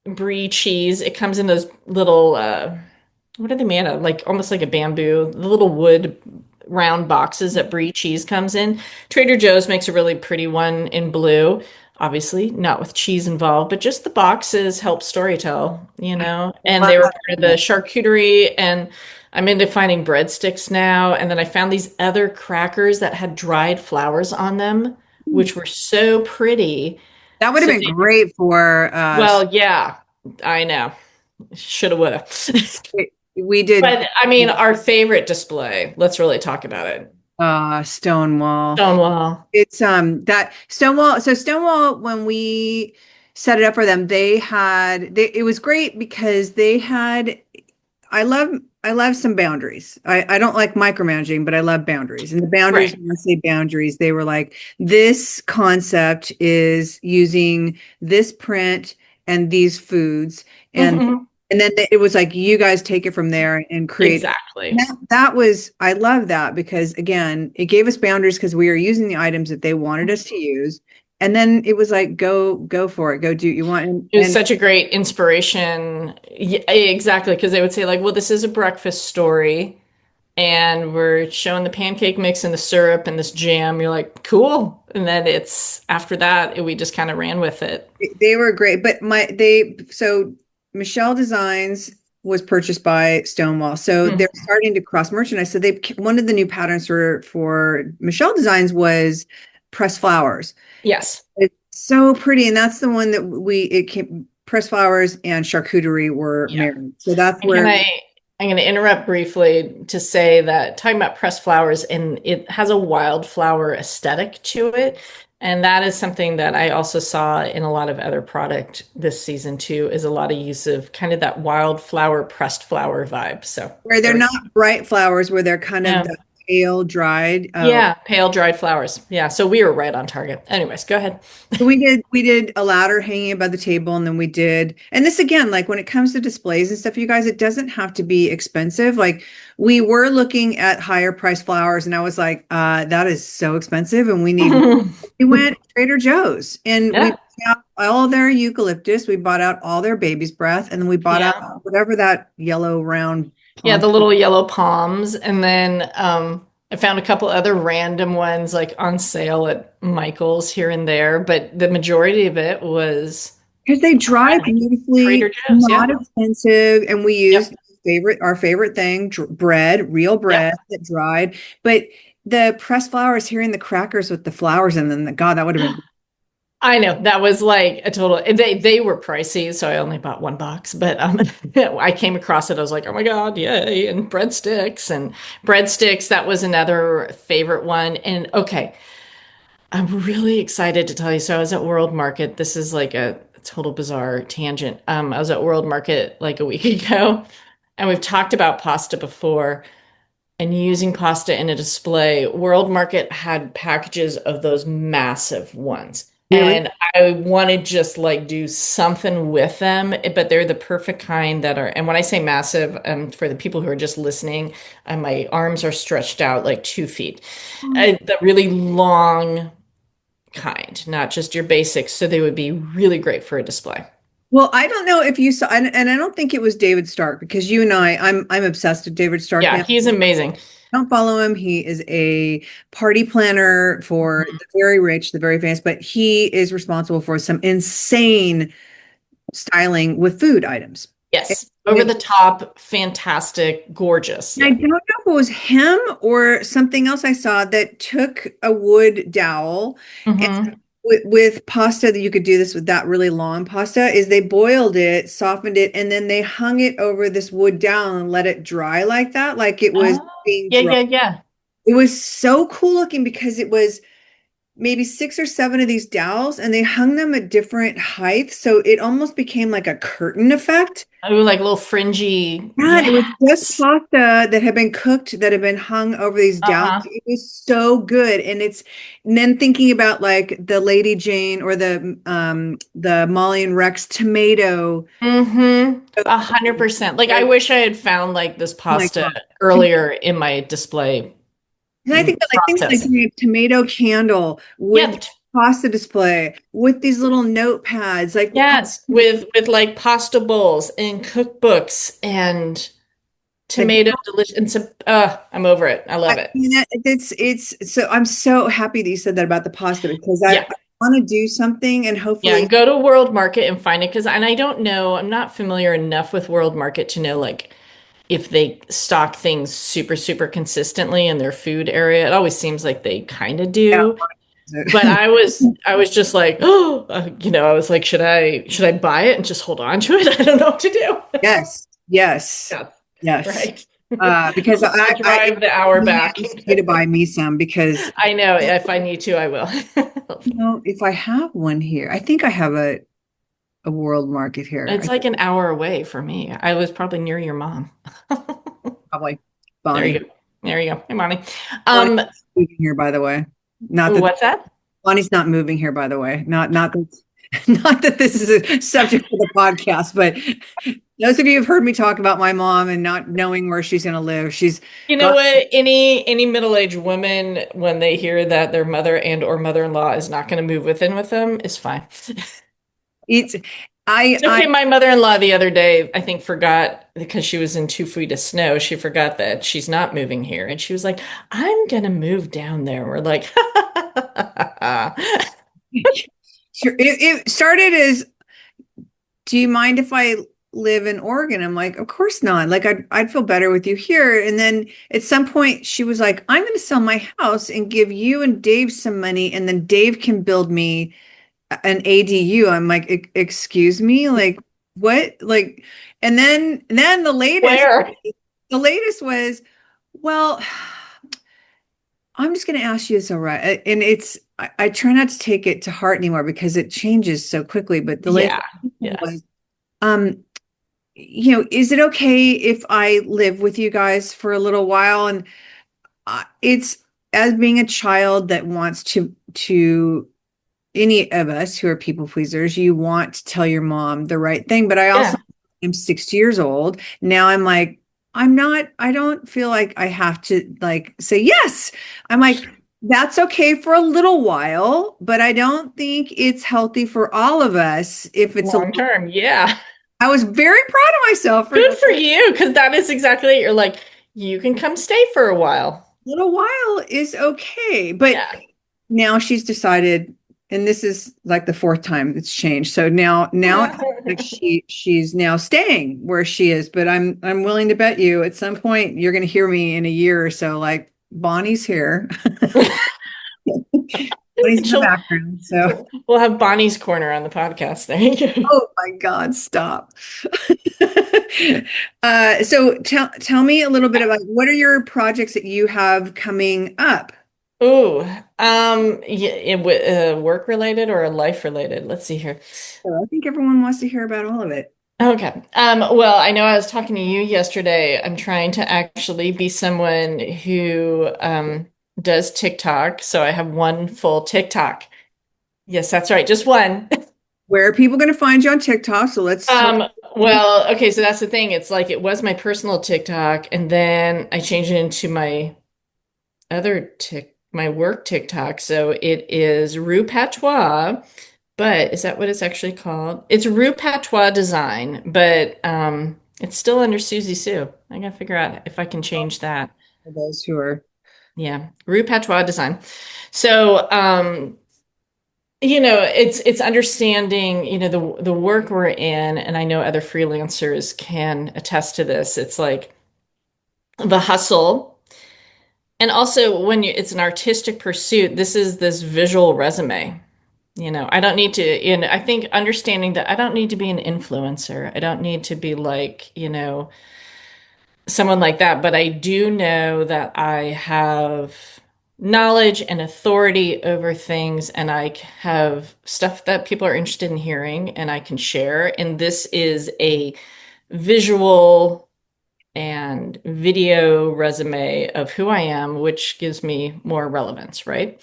brie cheese. It comes in those little what are they made of? Like almost like a bamboo, the little wood round boxes that brie cheese comes in. Trader Joe's makes a really pretty one in blue. Obviously, not with cheese involved, but just the boxes help storytell. And they were part of the charcuterie, and I'm into finding breadsticks now. And then I found these other crackers that had dried flowers on them, which were so pretty. That would have So been great for well, yeah, I know. Shoulda, woulda. we did But I mean, our favorite display, let's really talk about it. Stonewall. Stonewall. It's that Stonewall. So Stonewall, when we set it up for them, it was great because they had I love I love some boundaries. I don't like micromanaging, but I love boundaries. And the boundaries, Right. when I say boundaries, they were like, this concept is using this print and these foods. And Mhm. and then it was like, you guys take it from there and create. Exactly. That was, I love that because again, it gave us boundaries because we were using the items that they wanted us to use. And then it was like, go for it, go do what you want. It was And such a great inspiration. Yeah, exactly, because they would say like, "Well, this is a breakfast story, and we're showing the pancake mix and the syrup and this jam." You're like, "Cool." And then it's after that, we just kind of ran with it. they were great, but so Michelle Designs was purchased by Stonewall, so they're Mhm. starting to cross merchandise. So they one of the new patterns for Michelle Designs was pressed flowers. Yes. It's so pretty, and that's the one that we it came pressed flowers and charcuterie were Yeah. married. So that's And can where I'm going to interrupt briefly to say that talking about pressed flowers, and it has a wildflower aesthetic to it. And that is something that I also saw in a lot of other product this season too, is a lot of use of kind of that wildflower, pressed flower vibe. So where they're there we go. not bright flowers, where they're kind of Yeah. the pale dried. Yeah. Pale dried flowers. Yeah. So we were right on target. Anyways, go ahead. We did a ladder hanging above the table, and then and this again, like when it comes to displays and stuff, you guys, it doesn't have to be expensive. Like we were looking at higher price flowers, and I was like, that is so expensive, and we went to Trader Joe's and we Yeah. bought out all their eucalyptus, we bought out all their baby's breath, and then we bought out Yeah. whatever that yellow round Yeah, palm. the little yellow palms. And then I found a couple other random ones like on sale at Michael's here and there, but the majority of it was Because they dry Trader beautifully, Joe's. Yeah. not expensive, and we Yep. used our favorite thing, bread, real Yep. bread that dried. But the pressed flowers, hearing the crackers with the flowers in them, God, that would have been. I know that was like a total. They were pricey, so I only bought one box. But I came across it. I was like, oh my God, yay! And breadsticks. That was another favorite one. And okay, I'm really excited to tell you. So I was at World Market. This is like a total bizarre tangent. I was at World Market like a week ago, and we've talked about pasta before and using pasta in a display. World Market had packages of those massive ones. Really? And I want to just like do something with them, but they're the perfect kind that are, and when I say massive, for the people who are just listening, my arms are stretched out like 2 feet. The really long kind, not just your basics. So they would be really great for a display. Well, I don't know if you saw, and I don't think it was David Stark because you and I'm obsessed with David Stark Yeah, now. he's amazing. Don't follow him. He is a party planner for Mhm. the very rich, the very famous, but he is responsible for some insane styling with food items. And Yes, over the top, fantastic, gorgeous. I Yeah. don't know if it was him or something else I saw that took a wood dowel and Hmm. with pasta that you could do this with that really long pasta is they boiled it, softened it, and then they hung it over this wood dowel and let it dry like that, like it was Oh, being yeah, dry. yeah, yeah. It was so cool looking because it was maybe six or seven of these dowels and they hung them at different heights. So it almost became like a curtain effect. Oh, like little fringy. God, it was just Yes. pasta that had been cooked, that had been hung over these dowels. Uh-huh. It was so good. And then thinking about like the Lady Jane or the Molly and Rex tomato. Mm-hmm. Oh 100%. Like I wish I had found like this my pasta God. earlier in my display And I think that like things like process. doing a tomato candle with Yep. pasta display with these little notepads, like Yes. With like pasta bowls and cookbooks and like tomato delicious and some I'm over it. I love it. it's so I'm so happy that you said that about the pasta because I Yeah. want to do something and Yeah, hopefully and go to World Market and find it because, and I don't know, I'm not familiar enough with World Market to know like if they stock things super, super consistently in their food area. It always seems like they kind of yeah. do. But I was just like, oh, I was like, should I buy it and just hold on to it? I don't know what to do. Yes, yes, Yeah, yes. right. Because I'll it drive the hour back. demands you to buy me some because I know if I need to, I will. if I have one here, I think I have a world market here. It's like an hour away for me. I was probably near your mom. Probably There you Bonnie. go. There you go. Hey, Bonnie. Bonnie's Um, moving here, by the way. Not that what's that? Bonnie's not moving here, by the way. Not that not that this is a subject for the podcast, but those of you who've heard me talk about my mom and not knowing where she's going to live, she's You know got what? Any middle-aged woman, when they hear that their mother and or mother-in-law is not going to move within with them, is fine. it's It's I okay. My mother-in-law the other day, I think, forgot because she was in 2 feet of snow. She forgot that she's not moving here, and she was like, "I'm gonna move down there." We're like, sure it started as, do you mind if I live in Oregon? I'm like, of course not. Like I'd feel better with you here. And then at some point she was like, I'm going to sell my house and give you and Dave some money and then Dave can build me an ADU. I'm like, excuse me, like what? Like and then "Where?" the latest was, well, I'm just going to ask you this, all right? And I try not to take it to heart anymore because it changes so quickly. But the latest Yeah, yeah, was, um, is it okay if I live with you guys for a little while? And it's as being a child that wants to any of us who are people pleasers, you want to tell your mom the right thing. But I also yeah. am 60 years old. Now I'm like, I don't feel like I have to like say yes. I'm like, that's okay for a little while, but I don't think it's healthy for all of us if it's a Long term, yeah. I was very proud of myself for Good for you, because that is exactly it. You're like, you can come stay for a while. little while is okay. But Yeah. now she's decided, and this is like the fourth time it's changed. So now it's like she's now staying where she is. But I'm willing to bet you at some point you're gonna hear me in a year or so, like Bonnie's here. Bonnie's in the She'll, background. So we'll have Bonnie's Corner on the podcast. There you go. oh my God, stop. So tell me a little bit about what are your projects that you have coming up? Ooh, yeah, work related or life related? Let's see here. So I think everyone wants to hear about all of it. Okay. Well, I know I was talking to you yesterday. I'm trying to actually be someone who does TikTok. So I have one full TikTok. Yes, that's right. Just one. Where are people going to find you on TikTok? So let's talk. Well, okay, so that's the thing. It's like it was my personal TikTok, and then I changed it into my my work TikTok. So it is Rue Patois, but is that what it's actually called? It's Rue Patois Design, but it's still under Susie Sue. I gotta figure out if I can change that. For those who are, Yeah, Rue Patois Design. So it's understanding, the work we're in, and I know other freelancers can attest to this. It's like the hustle. And also when it's an artistic pursuit, this is this visual resume. I don't need to, I think understanding that I don't need to be an influencer. I don't need to be like, someone like that, but I do know that I have knowledge and authority over things, and I have stuff that people are interested in hearing and I can share. And this is a visual and video resume of who I am, which gives me more relevance, right?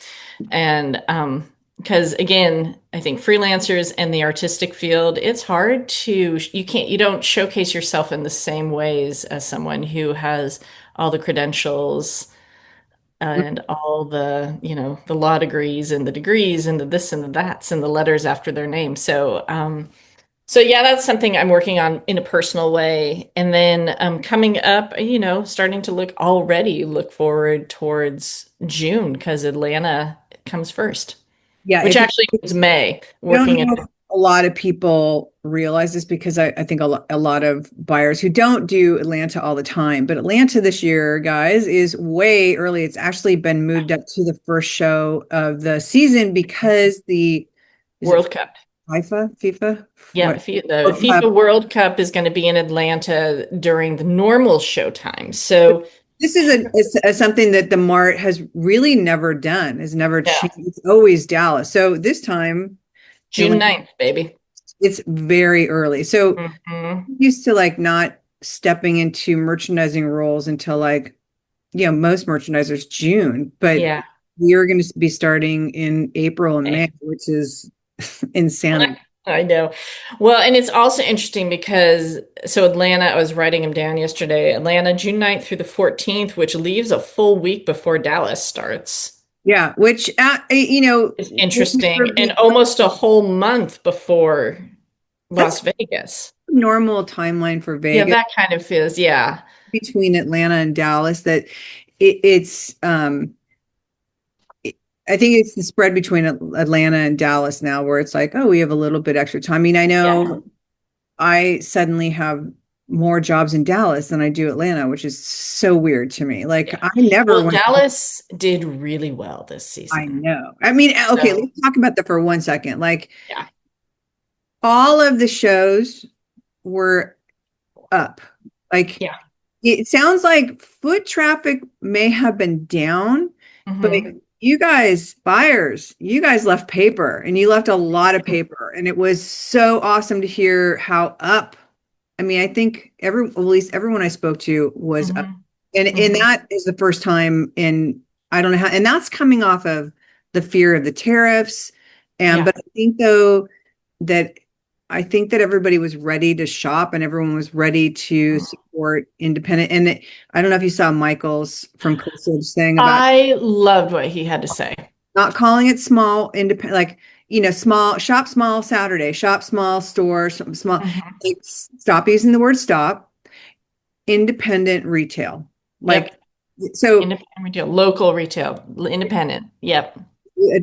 And because again, I think freelancers and the artistic field, it's hard you don't showcase yourself in the same ways as someone who has all the credentials and all the law degrees and the degrees and the this and the that's and the letters after their name. So yeah, that's something I'm working on in a personal way. And then coming up, starting to look forward towards June because Atlanta comes first, yeah, which if you actually is May, don't working at know if a lot of people realize this because I think a lot of buyers who don't do Atlanta all the time, but Atlanta this year, guys, is way early. It's actually been moved up to the first show of the season because is it World Cup. FIFA? Yeah, What? the World Cup. FIFA World Cup is going to be in Atlanta during the normal showtime. So This is something that the Mart has really never done, has never yeah, changed. It's always Dallas. So this time, June Atlanta, 9th, baby. it's very early. So Hmm. used to like not stepping into merchandising roles until like, most merchandisers June, but Yeah. we are going to be starting in April and May, which is insanity. I know. Well, and it's also interesting because so Atlanta, I was writing them down yesterday. Atlanta, June 9th through the 14th, which leaves a full week before Dallas starts. Yeah, which It's interesting. And almost a whole month before that's Las Vegas. normal timeline for Yeah, Vegas that kind of feels, yeah. between Atlanta and Dallas that it's I think it's the spread between Atlanta and Dallas now where it's like, oh, we have a little bit extra time. I mean, I Yeah. know I suddenly have more jobs in Dallas than I do Atlanta, which is so weird to me. Like Yeah. I never Well, went, Dallas did really well this I season. know. I mean, okay, So, let's talk about that for 1 second. Like yeah. all of the shows were up. Like Yeah. it sounds like foot traffic may have been down, but Hmm. you guys, buyers, you guys left paper and you left a lot of paper. And it was so awesome to hear how up. I mean, I think at least everyone I spoke to was up. Hmm. And Hmm. that is the first time in I don't know how, and that's coming off of the fear of the tariffs. And Yeah. but that I think that everybody was ready to shop and everyone was ready to support independent. And I don't know if you saw Michael's from Coastage thing about I loved what he had to say. not calling it small independent, like, small shop, small Saturday, shop, small store, small, Hmm. like, stop using the word stop, independent retail. Like, Yep. so Independent retail, local retail, independent. Yep.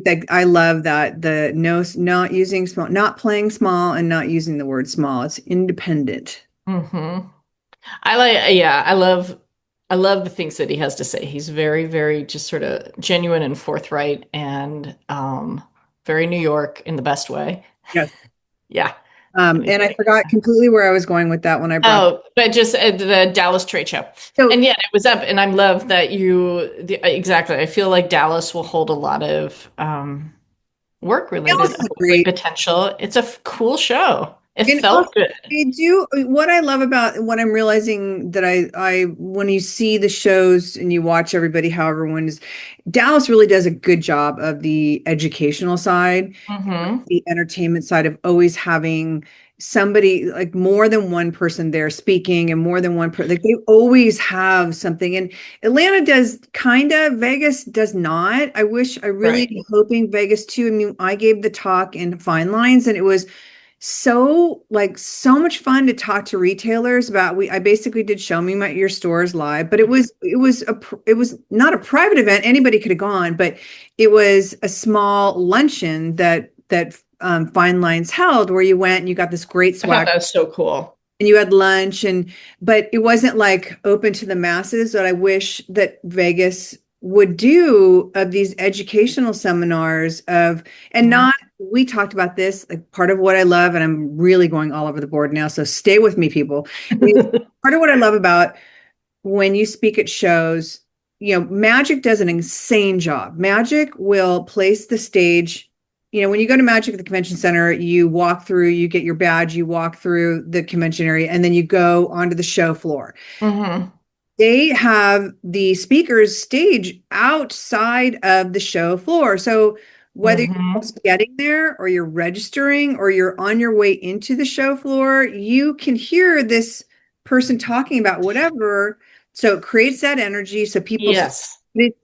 like, I love that the no, not using small, not playing small and not using the word small. It's independent. Hmm. Yeah, I love the things that he has to say. He's very, very just sort of genuine and forthright and very New York in the best way. Yes. Yeah. And I forgot completely where I was going with that when I brought. Oh, but just the Dallas trade show. So And yeah, it was up, and I love that exactly. I feel like Dallas will hold a lot of work Dallas related is like great. potential. It's a cool show. It And also, felt good. I do what I love about what I'm realizing that I when you see the shows and you watch everybody, how everyone is, Dallas really does a good job of the educational side, Hmm. the entertainment side of always having somebody like more than one person there speaking and more than one person. Like they always have something. And Atlanta does kind of, Vegas does not. I really Right. am hoping Vegas too. I mean, I gave the talk in Fine Lines and it was so much fun to talk to retailers about. I basically did show me your stores live, but it was not a private event, anybody could have gone, but it was a small luncheon that Fine Lines held, where you went and you got this great I thought swag that was so cool. and you had lunch, and but it wasn't like open to the masses. What I wish that Vegas would do of these educational seminars of, and Mhm. not, we talked about this, like part of what I love, and I'm really going all over the board now, so stay with me, people, is part of what I love about when you speak at shows, Magic does an insane job. Magic will place the stage. When you go to Magic at the convention center, you walk through, you get your badge, you walk through the convention area, and then you go onto the show floor. Hmm. They have the speakers stage outside of the show floor. So whether you're Hmm. just getting there or you're registering or you're on your way into the show floor, you can hear this person talking about whatever. So it creates that energy. So Yes. it,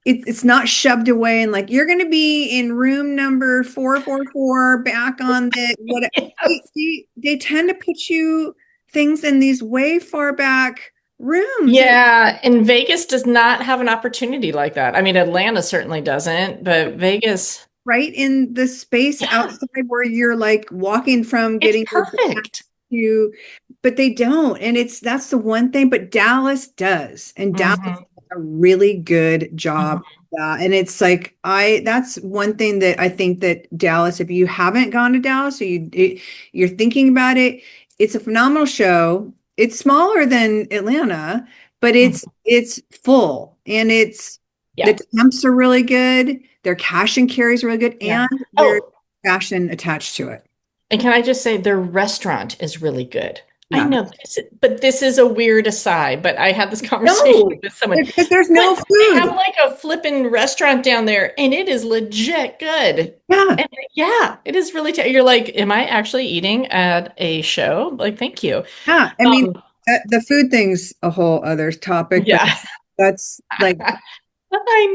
it's not shoved away and like, you're going to be in room number 444 back on the what Yes. they tend to put you things in these way far back rooms, and Yeah, and Vegas does not have an opportunity like that. I mean, Atlanta certainly doesn't, but Vegas, right in the space yeah, outside where you're like walking from it's getting your back perfect. to, but they don't. And that's the one thing, but Dallas does. And Dallas does Hmm. a really good job. Hmm. And it's like, that's one thing that I think that Dallas, if you haven't gone to Dallas or you're thinking about it, it's a phenomenal show. It's smaller than Atlanta, but it's full, and the Yeah, temps are really good. Their cash and carry is really good, yeah. and there's Oh, fashion attached to it. and can I just say their restaurant is really good. I Yeah. know but this is a weird aside, but I had this conversation No, with someone. because there's But no they have food. like a flippin' restaurant down there, and it is legit good. Yeah. And yeah, it is really, you're like, am I actually eating at a show? Like, thank you. Yeah. I mean, Um, the food thing's a whole other topic, but yeah, that's like I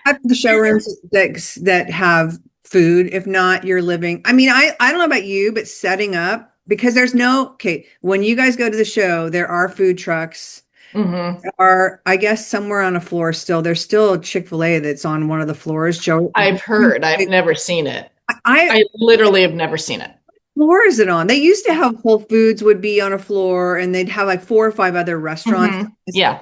know. the showrooms that have food. If not, you're living. I mean, I don't know about you, but setting up, because there's no, okay, when you guys go to the show, there are food trucks. Hmm. Are, I guess, somewhere on a floor still. There's still a Chick-fil-A that's on one of the floors. Joe, I've heard. I've never seen it. I I literally have never seen it. floor is it on? They used to have Whole Foods would be on a floor, and they'd have like four or five other restaurants. Hmm. Yeah.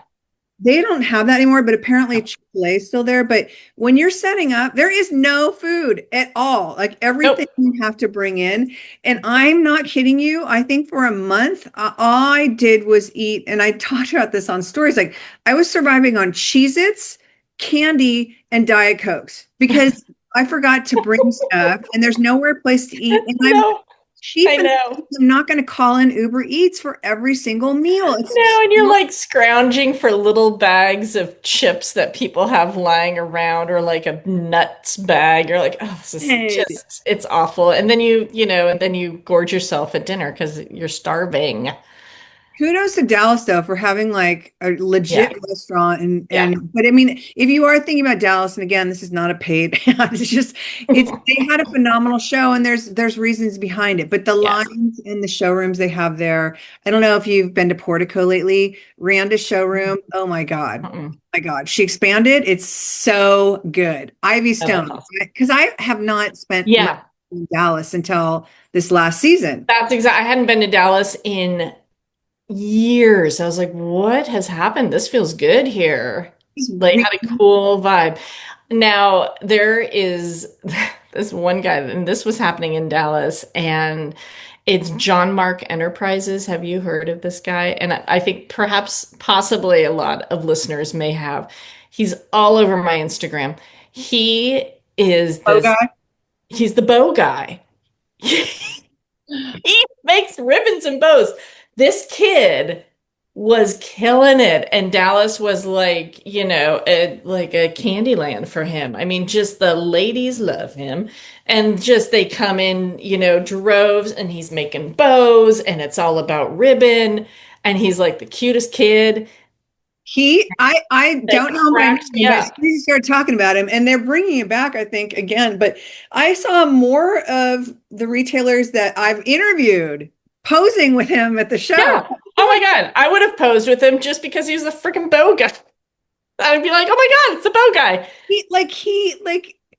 They don't have that anymore, but apparently Chick-fil-A is still there. But when you're setting up, there is no food at all. Like everything Nope. you have to bring in. And I'm not kidding you. I think for a month, all I did was eat. And I talked about this on stories. Like I was surviving on Cheez-Its, candy, and Diet Cokes because I forgot to bring stuff and there's nowhere place to eat. And I'm No, cheap I and know. I'm not going to call in Uber Eats for every single meal. No, It's and you're like scrounging for little bags of chips that people have lying around or like a nuts bag. You're like, oh, this is so just, it's awful. And then and then you gorge yourself at dinner because you're starving. kudos to Dallas though for having like a Yeah. legit restaurant, Yeah. and but I mean, if you are thinking about Dallas, and again, this is not a paid ad, it's just they had a phenomenal show, and there's reasons behind it. But the Yes. lines in the showrooms they have there, I don't know if you've been to Portico lately. Randa's showroom, oh my God. Mm-mm. My God, she expanded. It's so good. Ivy Oh, that's Stone, awesome. because I have not spent much Yeah. in Dallas until this last season. That's exact. I hadn't been to Dallas in years. I was like, what has happened? This feels good here. It's Like, really had a cool vibe. Now, there is this one guy, and this was happening in Dallas, and It's John Mark Enterprises. Have you heard of this guy? And I think perhaps, possibly a lot of listeners may have. He's all over my Instagram. He is Oh, this, guy. he's the bow guy. He makes ribbons and bows. This kid was killing it, and Dallas was like, like a candy land for him. I mean, just the ladies love him, and just they come in, droves, and he's making bows, and it's all about ribbon, and he's like the cutest kid. I That don't know my cracks me name, but up. you start talking about him, and they're bringing him back, I think, again. But I saw more of the retailers that I've interviewed posing with him at the show. Yeah. Oh my God. I would have posed with him just because he was a freaking bow guy. I would be like, oh my God, it's the bow guy.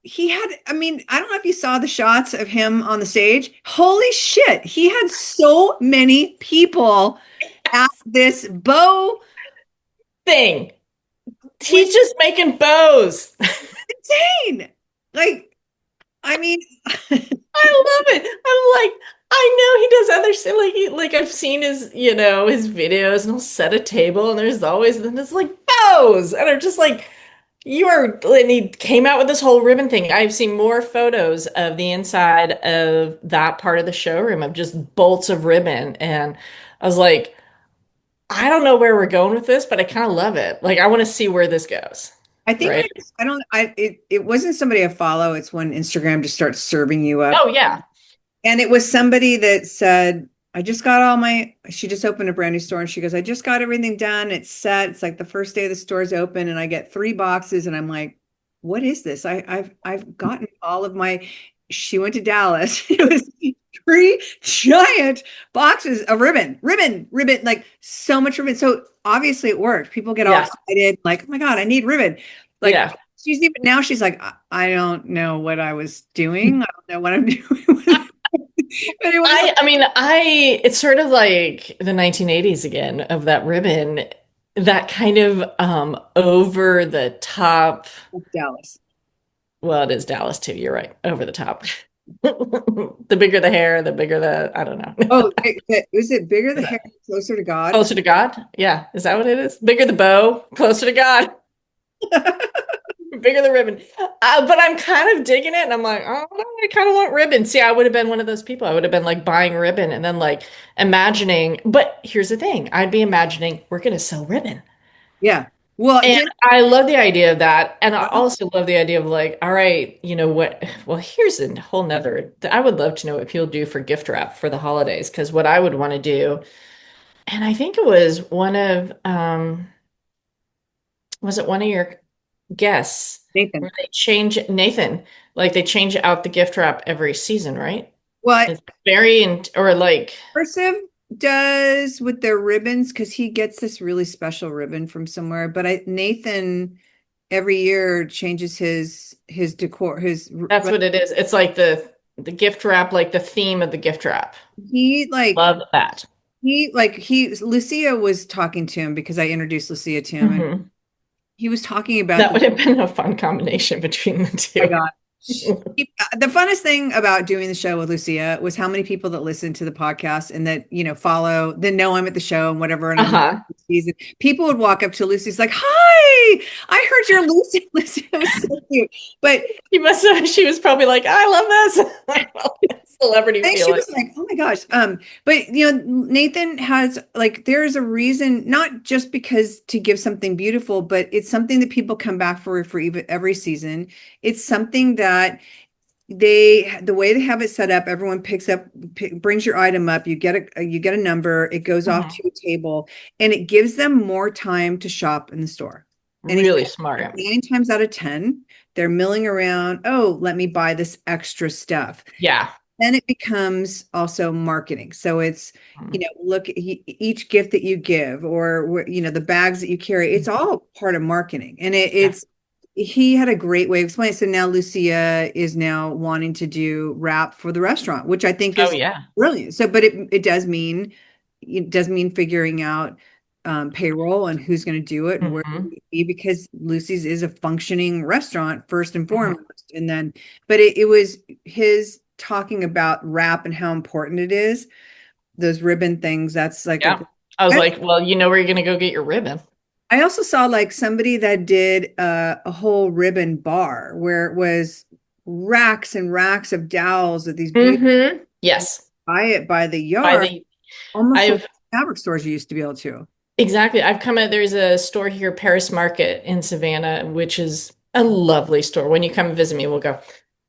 He had, I mean, I don't know if you saw the shots of him on the stage. Holy shit, he had so many people at this bow Thing. with He's just making bows. insane. Like, I mean, I love it. I'm like, I know he does other shit. Like I've seen his, his videos, and he'll set a table, and there's always then it's like bows, and I'm just like, and he came out with this whole ribbon thing. I've seen more photos of the inside of that part of the showroom of just bolts of ribbon, and I was like, I don't know where we're going with this, but I kind of love it. Like, I want to see where this goes, I think right? I don't, it wasn't somebody I follow. It's when Instagram just starts serving you up. Oh yeah, And it was somebody that said, I just got all she just opened a brand new store and she goes, I just got everything done. It's set. It's like the first day the store's open and I get 3 boxes and I'm like, what is this? I've gotten all of she went to Dallas. It was 3 giant boxes of ribbon, like so much ribbon. So obviously it worked. People get all yeah, excited, like, oh my God, I need ribbon. Like yeah. now she's like, I don't know what I was doing. I don't know what I'm doing. But it was It's sort of like the 1980s again of that ribbon, that kind of over the top. Dallas. Well, it is Dallas too. You're right. Over the top. The bigger the hair, the bigger I don't know. Oh, is it bigger the hair, closer to God? Closer to God? Yeah. Is that what it is? Bigger the bow, closer to God. Bigger the ribbon. But I'm kind of digging it, and I'm like, oh, I kind of want ribbon. See, I would have been one of those people. I would have been like buying ribbon and then like imagining. But here's the thing: I'd be imagining we're going to sell ribbon. Yeah. Well, And I love the idea of that. And I also love the idea of like, all right, you know what? Well, here's a whole nother. I would love to know what people do for gift wrap for the holidays. Because what I would want to do, and I think it was it one of your guests Nathan. where they change Nathan, like they change out the gift wrap every season, right? What It's very, or like, Cursive does with their ribbons because he gets this really special ribbon from somewhere. But Nathan every year changes his decor. that's what it is. It's like the gift wrap, like the theme of the gift wrap. He like Love that. Lucia was talking to him because I introduced Lucia to him, and Mhm. he was talking about That would have been a fun combination between the oh my two. God. The funnest thing about doing the show with Lucia was how many people that listen to the podcast and that, follow, then know I'm at the show and whatever. And Uh-huh. season. People would walk up to Lucy's like, hi, I heard you're Lucy. Lucy, it was so cute. But She was probably like, I love this. Celebrity I think she feeling. was like, oh my gosh. But Nathan has like there's a reason, not just because to give something beautiful, but it's something that people come back for even every season. It's something that the way they have it set up, everyone brings your item up, you get a number, it goes off Mhm. to a table, and it gives them more time to shop in the store. And he Really said smart. 9 times out of 10, they're milling around, oh, let me buy this extra stuff. Yeah. Then it becomes also marketing. So it's, Mhm. look, each gift that you give or, the bags that you carry, it's all part of marketing. And Yeah. he had a great way of explaining it. So now Lucia is now wanting to do wrap for the restaurant, which I think Oh is yeah. brilliant. So, but it does mean figuring out payroll and who's going to do it and where it's Mhm. going to be, because Lucy's is a functioning restaurant first and Mhm. foremost. And then, but it was talking about wrap and how important it is, those ribbon things, that's like Yeah. I was like, well, you know where you're gonna go get your ribbon. I also saw like somebody that did a whole ribbon bar where it was racks and racks of dowels of these beautiful, Yes. buy it by the By yard, the almost like I've fabric stores you used to be able to. exactly. I've come out, there's a store here, Paris Market in Savannah, which is a lovely store. When you come visit me, we'll go.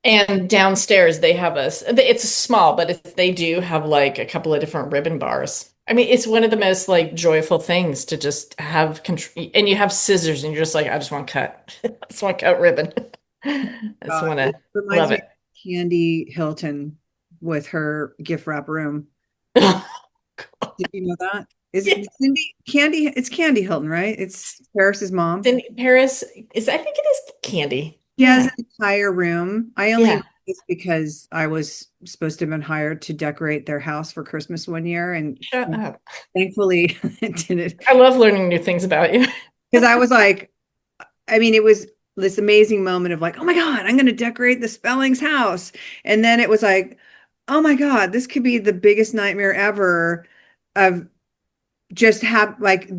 And downstairs they have it's small, but they do have like a couple of different ribbon bars. I mean, it's one of the most like joyful things to just have control. And you have scissors and you're just like, I just want to cut. I just want to cut ribbon. I just God, want it to reminds love me it. of Candy Hilton with her gift wrap room. Did you know that? Is Yeah. it Cindy Candy? It's Candy Hilton, right? It's Paris's mom. In Paris is I think it is candy. She has Yeah. an entire room. I only know Yeah. this because I was supposed to have been hired to decorate their house for Christmas one year, and Shut up. thankfully it didn't. I love learning new things about you. Because I was like, I mean, it was this amazing moment of like, oh my God, I'm going to decorate the Spellings house. And then it was like, oh my God, this could be the biggest nightmare ever of just have like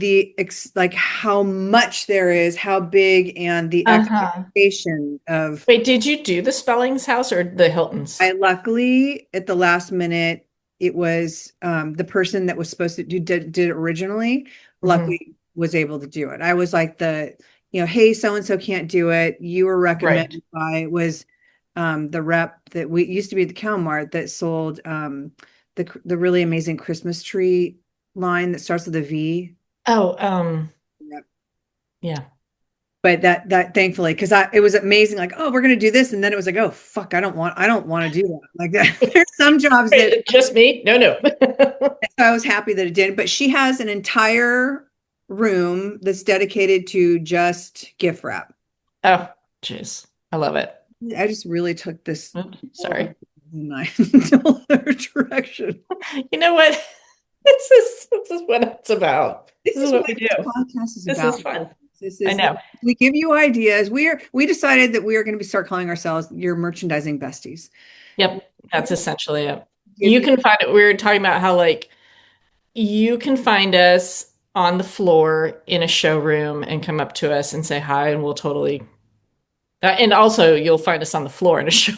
like how much there is, how big, and the Uh-huh. expectation of. Wait, did you do the Spellings house or the Hiltons? I luckily at the last minute, it was the person that was supposed to did it originally, Hmm. luckily was able to do it. I was like hey, so and so can't do it. You were Right. recommended by was the rep that we used to be at the Calmart that sold the really amazing Christmas tree line that starts with a V. Oh, Yep. yeah. But that thankfully, because I it was amazing, like, oh, we're gonna do this, and then it was like, oh fuck, I don't want to do that. Like that. There's some jobs that Wait, just me? No, no. I was happy that it didn't, but she has an entire room that's dedicated to just gift wrap. Oh, jeez. I love it. I just really took this Oops, sorry. another direction. You know what? This is what it's about. This This is is what what we this do. podcast is This about. is fun. This I is know. we give you ideas. We decided that we are going to start calling ourselves your merchandising besties. Yep. That's essentially it. Give You you can find it. We were talking about how like you can find us on the floor in a showroom and come up to us and say hi, and we'll totally. And also, you'll find us on the floor in a show.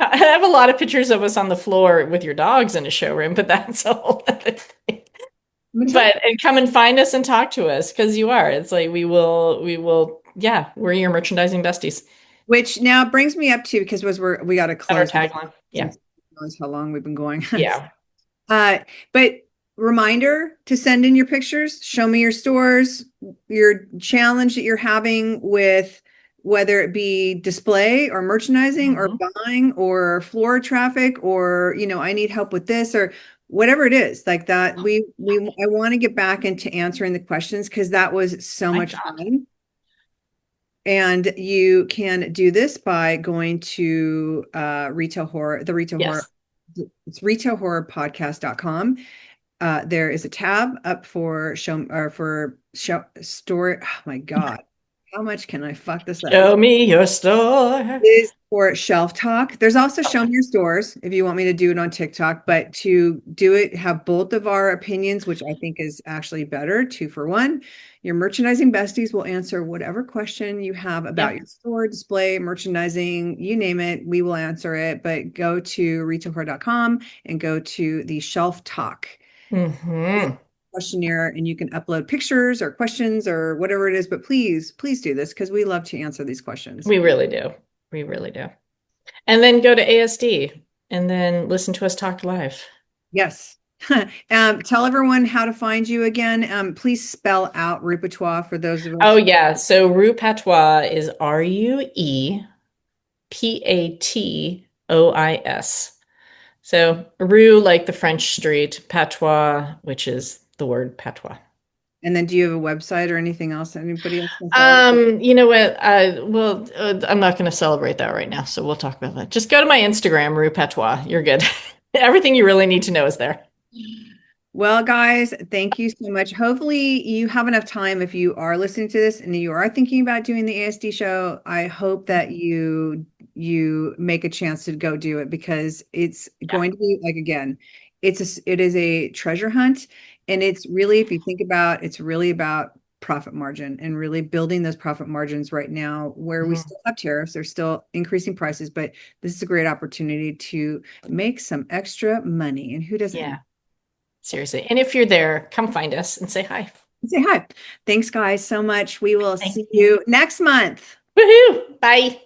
I have a lot of pictures of us on the floor with your dogs in a showroom, but that's a whole other thing. But and come and find us and talk to us because you are. It's like yeah, we're your merchandising besties. which now brings me up to because we got to That's our close tagline. Yeah. since who knows how long we've been going. Yeah. But reminder to send in your pictures, show me your stores, your challenge that you're having with whether it be display or merchandising or Mhm. buying or floor traffic or, I need help with this or whatever it is like that. I want to get back into answering the questions because that was so My much God. fun. And you can do this by going to Retail Horror, the Retail Horror. Yes. It's retailhorrorpodcast.com. There is a tab up for show store. Oh my God. How much can I fuck this up? Show me your store. Is for shelf talk. There's also show me your stores if you want me to do it on TikTok, but to do it, have both of our opinions, which I think is actually better, 2 for 1. Your merchandising besties will answer whatever question you have about Yep. your store, display, merchandising, you name it, we will answer it. But go to retailhorror.com and go to the shelf talk Hmm. questionnaire and you can upload pictures or questions or whatever it is. But please do this because we love to answer these questions. We really do. We really do. And then go to ASD and then listen to us talk live. Yes. Tell everyone how to find you again. Please spell out repertoire for those of Oh us. yeah. So Rue Patois is Ruepatois. So Rue, like the French street, Patois, which is the word patois. And then do you have a website or anything else anybody else can follow? You know what? I'm not going to celebrate that right now, so we'll talk about that. Just go to my Instagram, Rue Patois. You're good. Everything you really need to know is there. Well, guys, thank you so much. Hopefully, you have enough time if you are listening to this and you are thinking about doing the ASD show. I hope that you you make a chance to go do it, because it's going to be like, again, it is a treasure hunt. And it's really, if you think about, it's really about profit margin and really building those profit margins right now, where we Mhm. still have tariffs, they're still increasing prices, but this is a great opportunity to make some extra money. And who doesn't Yeah, seriously. And if you're there, come find us and say hi. say hi? Thanks, guys, so much. We will Thank see you. you next month. Woohoo! Bye.